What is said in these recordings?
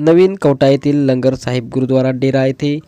नवीन कवठा येथील लंगर साहिब गुरुद्वारा डेरा येथे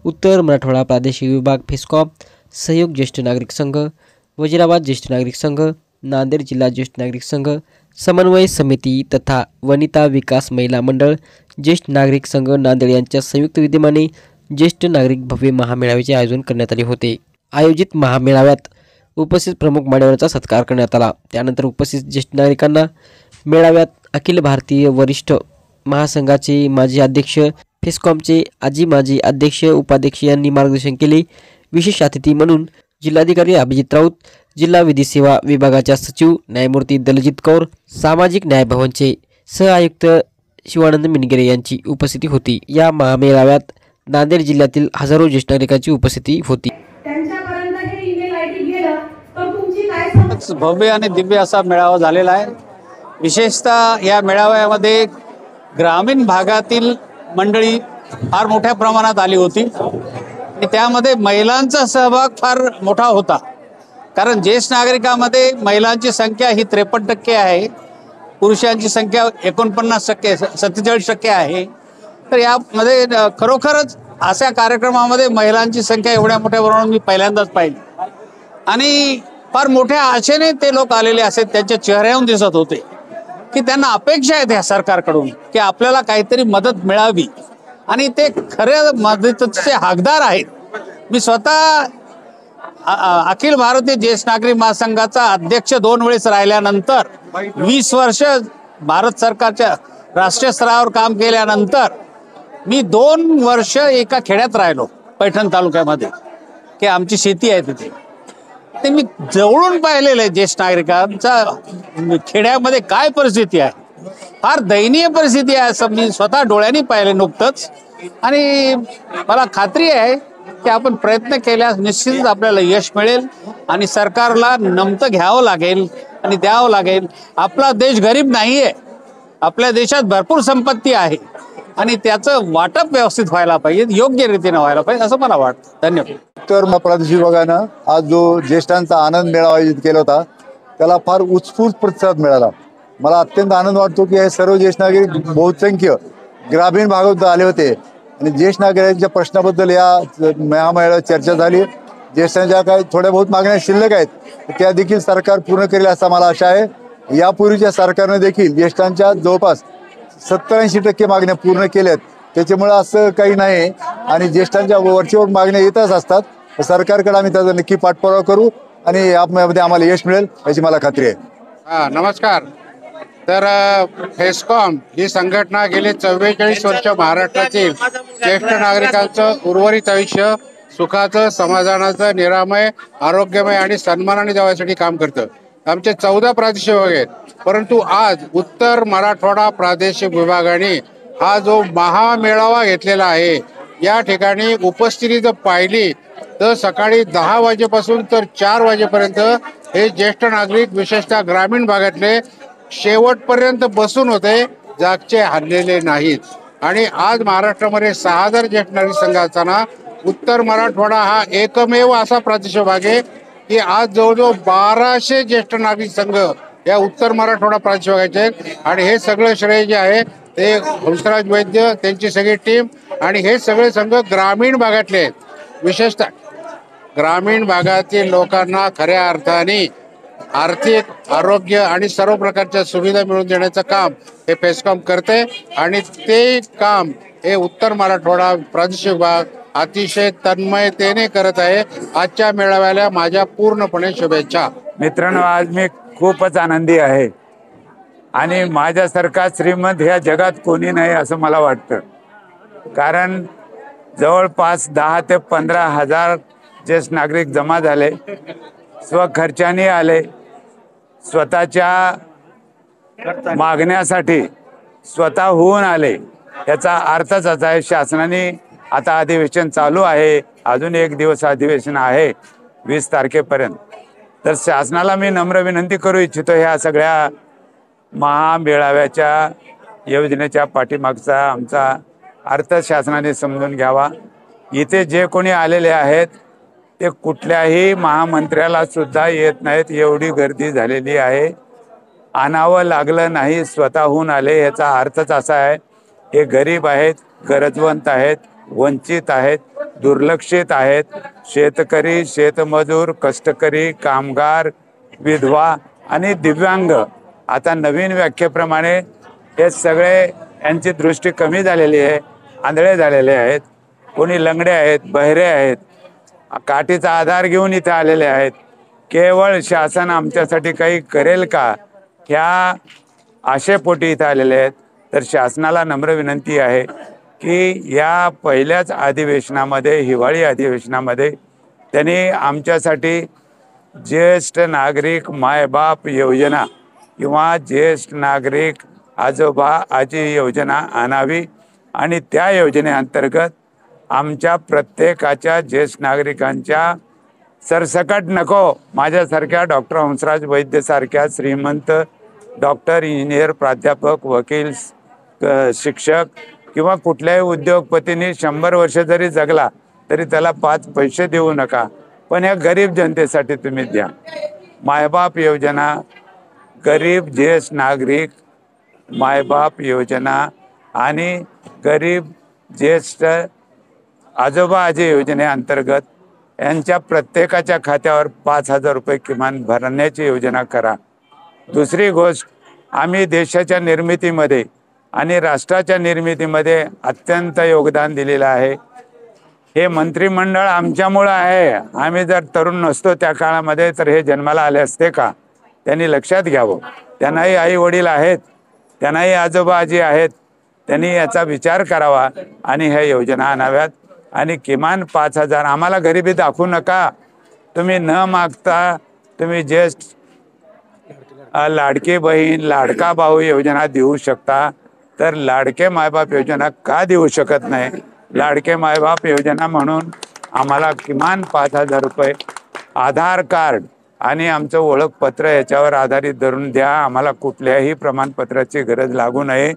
उत्तर मराठवाडा प्रादेशिक विभाग फिस्कॉम सहयोग ज्येष्ठ नागरिक संघ, वजीराबाद ज्येष्ठ नागरिक संघ, नांदेड जिल्हा ज्येष्ठ नागरिक संघ, समन्वय समिती तथा वनिता विकास महिला मंडळ ज्येष्ठ नागरिक संघ नांदेड यांच्या संयुक्त विद्यमाने ज्येष्ठ नागरिक भव्य महामेळाव्याचे आयोजन करण्यात आले होते। आयोजित महामेळाव्यात उपस्थित प्रमुख मान्यवरांचा सत्कार करण्यात आला। त्यानंतर उपस्थित ज्येष्ठ नागरिकांना मेळाव्यात अखिल भारतीय वरिष्ठ महासंघाचे माजी अध्यक्ष, फिस्कॉमचे माजी अध्यक्ष उपाध्यक्ष यांनी मार्गदर्शन केले। विशेष अतिथी म्हणून जिल्हाधिकारी अभिजित राऊत, जिल्हा विधी सेवा विभागाच्या सचिव न्यायमूर्ती दलजीत कौर, सामाजिक न्याय भवनचे सहआयुक्त शिवानंद मिनगिरे यांची उपस्थिती होती। या महामेळाव्यात नांदेड जिल्ह्यातील हजारो ज्येष्ठ नागरिकांची उपस्थिती होती। भव्य आणि दिव्य असा मेळावा झालेला आहे। विशेषतः या मेळाव्यामध्ये ग्रामीण भागातील मंडळी फार मोठ्या प्रमाणात आली होती आणि त्यामध्ये महिलांचा सहभाग फार मोठा होता, कारण ज्येष्ठ नागरिकांमध्ये महिलांची संख्या ही 53% आहे, पुरुषांची संख्या 49%, 47% आहे। तर यामध्ये खरोखरच अशा कार्यक्रमामध्ये महिलांची संख्या एवढ्या मोठ्या प्रमाणात मी पहिल्यांदाच पाहिली आणि फार मोठ्या आशेने ते लोक आलेले असे त्यांच्या चेहऱ्यावरून दिसत होते की त्यांना अपेक्षा आहेत या सरकारकडून की आपल्याला काहीतरी मदत मिळावी आणि ते खऱ्या मदतीचे हकदार आहेत। मी स्वतः अखिल भारतीय ज्येष्ठ नागरिक महासंघाचा अध्यक्ष 2 वेळेस राहिल्यानंतर 20 वर्ष भारत सरकारच्या राष्ट्रीय स्तरावर काम केल्यानंतर मी 2 वर्ष एका खेड्यात राहिलो, पैठण तालुक्यामध्ये, की आमची शेती आहे तिथे। ते मी जवळून पाहिलेलं आहे ज्येष्ठ नागरिकांचा खेड्यामध्ये काय परिस्थिती आहे, फार दयनीय परिस्थिती आहे असं मी स्वतः डोळ्यांनी पाहिले नुकतंच। आणि मला खात्री आहे की आपण प्रयत्न केल्यास निश्चितच आपल्याला यश मिळेल आणि सरकारला नमतं घ्यावं लागेल आणि द्यावं लागेल। आपला देश गरीब नाही आहे, आपल्या देशात भरपूर संपत्ती आहे आणि त्याचं वाटप व्यवस्थित व्हायला पाहिजे, योग्य रीतीने व्हायला पाहिजे असं मला वाटतं। धन्यवाद। उत्तर प्रादेशिक विभागानं आज जो ज्येष्ठांचा आनंद मेळावा आयोजित केला होता त्याला फार उत्स्फूर्त प्रतिसाद मिळाला। मला अत्यंत आनंद वाटतो की हे सर्व ज्येष्ठ नागरिक बहुसंख्य ग्रामीण भागात आले होते आणि ज्येष्ठ नागरिकांच्या प्रश्नाबद्दल या मेळाव्यात चर्चा झाली। ज्येष्ठांच्या काही थोड्या बहुत मागण्या शिल्लक आहेत त्या देखील सरकार पूर्ण करेल असा मला आशा आहे। यापूर्वीच्या सरकारने देखील ज्येष्ठांच्या जवळपास 70-80% मागण्या पूर्ण केल्यात, त्याच्यामुळे असं काही नाही आणि ज्येष्ठांच्या वरचेवर मागण्या येतच असतात। सरकारकडे आम्ही त्याचा नक्की पाठपुरावा करू आणि यामध्ये आम्हाला यश मिळेल याची मला खात्री आहे। नमस्कार। तर फिस्कॉम ही संघटना गेले 44 वर्ष महाराष्ट्रातील ज्येष्ठ नागरिकांचं उर्वरित आयुष्य सुखाचं, समाधानाचं, निरामय, आरोग्यमय आणि सन्मानाने जगण्यासाठी काम करतं। आमचे 14 प्रादेशिक विभाग आहेत, परंतु आज उत्तर मराठवाडा प्रादेशिक विभागाने हा जो महामेळावा घेतलेला आहे या ठिकाणी उपस्थिती जर पाहिली तर सकाळी 10 वाजेपासून तर 4 वाजेपर्यंत हे ज्येष्ठ नागरिक विशेषतः ग्रामीण भागातले शेवटपर्यंत बसून होते, जागचे हल्लेले नाहीत। आणि आज महाराष्ट्रामध्ये 6000 ज्येष्ठ नागरिक संघ असताना उत्तर मराठवाडा हा एकमेव असा प्रादेशिक विभाग आहे की आज जवळजवळ 1200 ज्येष्ठ नागरिक संघ या उत्तर मराठवाडा प्रादेशिक विभागाचे आहेत। आणि हे सगळं श्रेय जे आहे ते हंसराज वैद्य, त्यांची सगळी टीम आणि हे सगळे संघ ग्रामीण भागातले आहेत। विशेषतः ग्रामीण भागातील लोकांना खऱ्या अर्थाने आर्थिक, आरोग्य आणि सर्व प्रकारच्या सुविधा मिळवून देण्याचं काम हे फिस्कॉम करते आणि ते काम हे उत्तर मराठवाडा प्रादेशिक विभाग अतिशय तन्मयतेने करत आहे। आजच्या मेळाव्याला माझ्या पूर्णपणे शुभेच्छा। मित्रांनो, आज मी खूपच आनंदी आहे आणि माझ्यासारखा श्रीमंत ह्या जगात कोणी नाही असं मला वाटतं, कारण जवळपास 10 ते 15 हजार ज्येष्ठ नागरिक जमा झाले, स्वखर्चाने आले, स्वतःच्या मागण्यासाठी स्वतःहून आले। याचा अर्थच असा आहे, शासनाने आता अधिवेशन चालू आहे, अजून 1 दिवस अधिवेशन आहे 20 तारखेपर्यंत। तर शासनाला मी नम्र विनंती करू इच्छितो, ह्या सगळ्या महामेळाव्याच्या योजनेच्या पाठीमागचा आमचा अर्थ शासनाने समजून घ्यावा। इथे जे कोणी आलेले आहेत ते कुठल्याही महामंत्र्याला सुद्धा येत नाहीत, एवढी गर्दी झालेली आहे। आणावं लागलं नाही, स्वतःहून आले। याचा अर्थच असा आहे हे गरीब आहेत, गरजवंत आहेत, वंचित आहेत, दुर्लक्षित आहेत. शेतकरी, शेतमजूर, कष्टकरी, कामगार, विधवा आणि दिव्यांग. आता नवीन व्याख्येप्रमाणे हे सगळे यांची दृष्टी कमी झालेली आहे, आंधळे झालेले आहेत, कोणी लंगडे आहेत, बहिरे आहेत, काठीचा आधार घेऊन इथे आलेले आहेत. केवळ शासन आमच्यासाठी काही करेल का ह्या आशेपोटी इथे आलेले आहेत. तर शासनाला नम्र विनंती आहे की या पहिल्याच अधिवेशनामध्ये, हिवाळी अधिवेशनामध्ये त्यांनी आमच्यासाठी ज्येष्ठ नागरिक मायबाप योजना किंवा ज्येष्ठ नागरिक आजोबा आजी योजना आणावी आणि त्या योजनेअंतर्गत आमच्या प्रत्येकाच्या ज्येष्ठ नागरिकांच्या सरसकट नको, माझ्यासारख्या डॉक्टर हंसराज वैद्य सारख्या श्रीमंत डॉक्टर, इंजिनियर, प्राध्यापक, वकील, शिक्षक किंवा कुठल्याही उद्योगपतींनी 100 वर्ष जरी जगला तरी त्याला 5 पैसे देऊ नका, पण ह्या गरीब जनतेसाठी तुम्ही द्या. मायबाप योजना, गरीब ज्येष्ठ नागरिक मायबाप योजना आणि गरीब ज्येष्ठ आजोबा आजी योजनेअंतर्गत यांच्या प्रत्येकाच्या खात्यावर 5,000 रुपये किमान भरण्याची योजना करा. दुसरी गोष्ट, आम्ही देशाच्या निर्मितीमध्ये आणि राष्ट्राच्या निर्मितीमध्ये अत्यंत योगदान दिलेलं आहे. हे मंत्रिमंडळ आमच्यामुळं आहे. आम्ही जर तरुण नसतो त्या काळामध्ये तर हे जन्माला आले असते का? त्यांनी लक्षात घ्यावं. त्यांनाही आई वडील आहेत, त्यांनाही आजोबा आजी आहेत. त्यांनी याचा विचार करावा आणि ह्या योजना आणाव्यात. आणि किमान 5,000. आम्हाला गरिबी दाखवू नका. तुम्ही न मागता तुम्ही ज्येष्ठ लाडकी बहीण, लाडका भाऊ योजना देऊ शकता, तर लाडके मायबाप योजना का देऊ शकत नाही? लाडके मायबाप योजना म्हणून आम्हाला किमान 5,000 रुपये, आधार कार्ड आणि आमचं ओळखपत्र याच्यावर आधारित धरून द्या. आम्हाला कुठल्याही प्रमाणपत्राची गरज लागू नये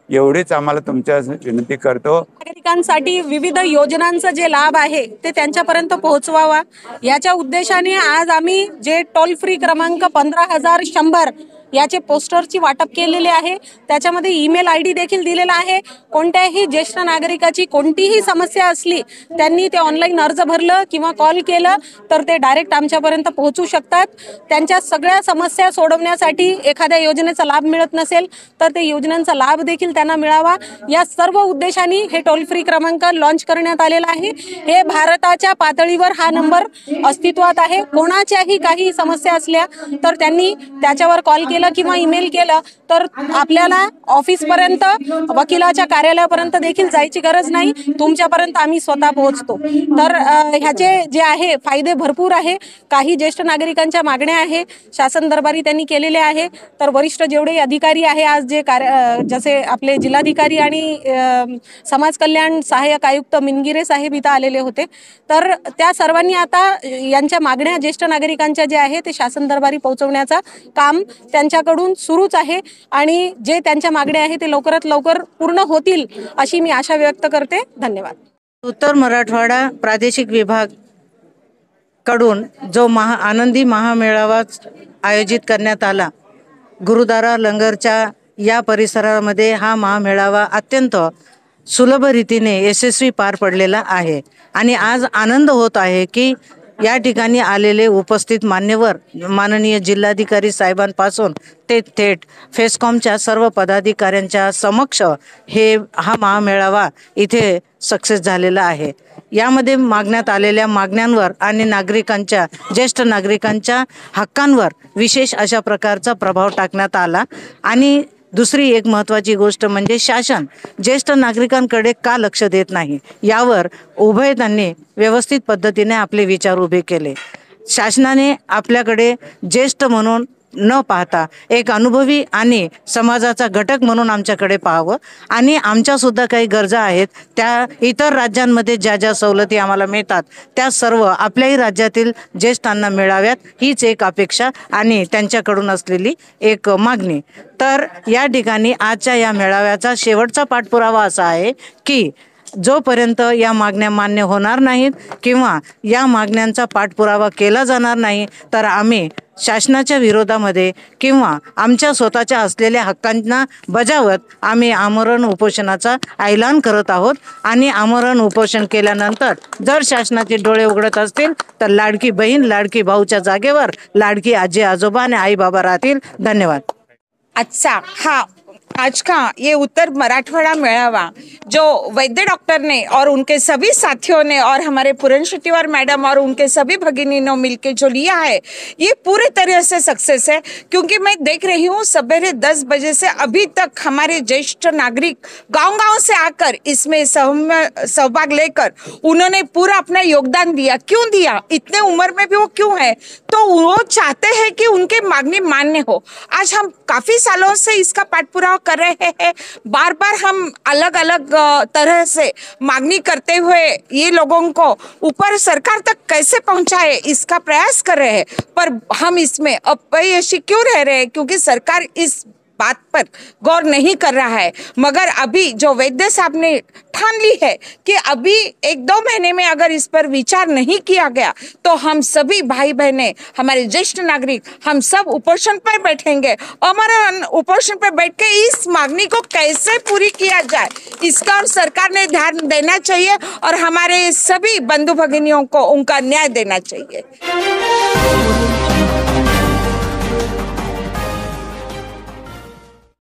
एवढीच आम्हाला तुमच्या विनंती करतो. नागरिकांसाठी विविध योजनांचा जे लाभ आहे ते त्यांच्यापर्यंत पोहोचवावा याच्या उद्देशाने आज आम्ही जे टोल फ्री क्रमांक 15,100 याचे पोस्टरची वाटप केलेले आहे. त्याच्यामध्ये ईमेल ID देखील दिलेला आहे. कोणत्याही ज्येष्ठ नागरिकाची कोणतीही समस्या असली त्यांनी ते ऑनलाईन अर्ज भरलं किंवा कॉल केलं तर ते डायरेक्ट आमच्यापर्यंत पोहोचू शकतात. त्यांच्या सगळ्या समस्या सोडवण्यासाठी एखाद्या योजनेचा लाभ मिळत नसेल तर ते योजनांचा लाभ देखील त्यांना मिळावा या सर्व उद्देशाने हे टोल फ्री क्रमांक लॉन्च करण्यात आलेला आहे. हे भारताच्या पातळीवर हा नंबर अस्तित्वात आहे. कोणाच्याही काही समस्या असल्या तर त्यांनी त्याच्यावर कॉल केला किंवा ईमेल केलं तर आपल्याला ऑफिसपर्यंत, वकिलाच्या कार्यालयापर्यंत देखील जायची गरज नाही. तुमच्यापर्यंत आम्ही स्वतः पोहोचतो. तर ह्याचे जे आहे फायदे भरपूर आहे. काही ज्येष्ठ नागरिकांच्या मागण्या आहे शासन दरबारी त्यांनी केलेले आहे. तर वरिष्ठ जेवढे अधिकारी आहे आज जे जसे आपले जिल्हाधिकारी आणि समाज कल्याण सहाय्यक आयुक्त मिनगिरे साहेब इथं आलेले होते. तर त्या सर्वांनी आता यांच्या मागण्या ज्येष्ठ नागरिकांच्या जे आहे ते शासन दरबारी पोहोचवण्याचा काम त्यांच्याकडून सुरूच आहे आणि जे त्यांच्या मागण्या आहे ते लवकरात लवकर पूर्ण होतील अशी मी आशा व्यक्त करते. धन्यवाद. उत्तर मराठवाडा प्रादेशिक विभाग कडून जो आनंदी महामेळावा आयोजित करण्यात आला, गुरुद्वारा लंगरच्या या परिसरामध्ये हा महामेळावा अत्यंत सुलभ रीतीने यशस्वी पार पडलेला आहे. आणि आज आनंद होत आहे की या ठिकाणी आलेले उपस्थित मान्यवर माननीय जिल्हाधिकारी साहेबांपासून ते थेट फेस्कॉमच्या सर्व पदाधिकाऱ्यांच्या समक्ष हा महामेळावा इथे सक्सेस झालेला आहे. यामध्ये मागण्यात आलेल्या मागण्यांवर आणि नागरिकांच्या, ज्येष्ठ नागरिकांच्या हक्कांवर विशेष अशा प्रकारचा प्रभाव टाकण्यात आला. आणि दुसरी एक महत्त्वाची गोष्ट म्हणजे शासन ज्येष्ठ नागरिकांकडे का लक्ष देत नाही यावर उभय त्यांनी व्यवस्थित पद्धतीने आपले विचार उभे केले. शासनाने आपल्याकडे ज्येष्ठ म्हणून न पाहता एक अनुभवी आणि समाजाचा घटक म्हणून आमच्याकडे पाहावं आणि आमच्यासुद्धा काही गरजा आहेत, त्या इतर राज्यांमध्ये ज्या ज्या सवलती आम्हाला मिळतात त्या सर्व आपल्याही राज्यातील ज्येष्ठांना मिळाव्यात हीच एक अपेक्षा आणि त्यांच्याकडून असलेली एक मागणी. तर या ठिकाणी आजच्या या मेळाव्याचा शेवटचा पाठपुरावा असा आहे की जोपर्यंत या मागण्या मान्य होणार नाहीत किंवा या मागण्यांचा पाठपुरावा केला जाणार नाही तर आम्ही शासनाच्या विरोधामध्ये किंवा आमच्या स्वतःच्या असलेल्या हक्कांना बजावत आम्ही आमरण उपोषणाचा ऐलान करत आहोत। आणि आमरण उपोषण केल्यानंतर जर शासनाचे डोळे उघडत असतील तर लाडकी बहीण लाडकी भाऊच्या जागेवर लाडकी आजी आजोबा आणि आई बाबा राहतील। धन्यवाद। अच्छा, हाँ, आज का ये उत्तर मराठवाड़ा मेळावा जो वैद्य डॉक्टर ने और उनके सभी साथियों ने और हमारे पूरन शेट्टीवार मैडम और उनके सभी भगिनियों मिलके जो लिया है, ये पूरे तरह से सक्सेस है। क्योंकि मैं देख रही हूँ सवेरे 10 बजे से अभी तक हमारे ज्येष्ठ नागरिक गांव-गांव से आकर इसमें सहभाग लेकर उन्होंने पूरा अपना योगदान दिया। क्यों दिया? इतने उम्र में भी वो क्यों है? तो वो चाहते हैं कि उनके मांगनी मान्य हो। आज हम काफी सालों से इसका पाठपुरावा कर रहे हैं, बार बार हम अलग अलग तरह से मांगनी करते हुए ये लोगों को ऊपर सरकार तक कैसे पहुंचाए इसका प्रयास कर रहे हैं, पर हम इसमें अपयशी क्यों रह रहे हैं? क्योंकि सरकार इस बात पर गौर नहीं कर रहा है। मगर अभी जो वैद्य साहब ने ठान ली है कि अभी 1-2 महीने में अगर इस पर विचार नहीं किया गया तो हम सभी भाई बहनें, हमारे ज्येष्ठ नागरिक, हम सब उपोषण पर बैठेंगे। हमारा उपोषण पर बैठ के इस मांगनी को कैसे पूरी किया जाए इसका और सरकार ने ध्यान देना चाहिए और हमारे सभी बंधु भगिनियों को उनका न्याय देना चाहिए।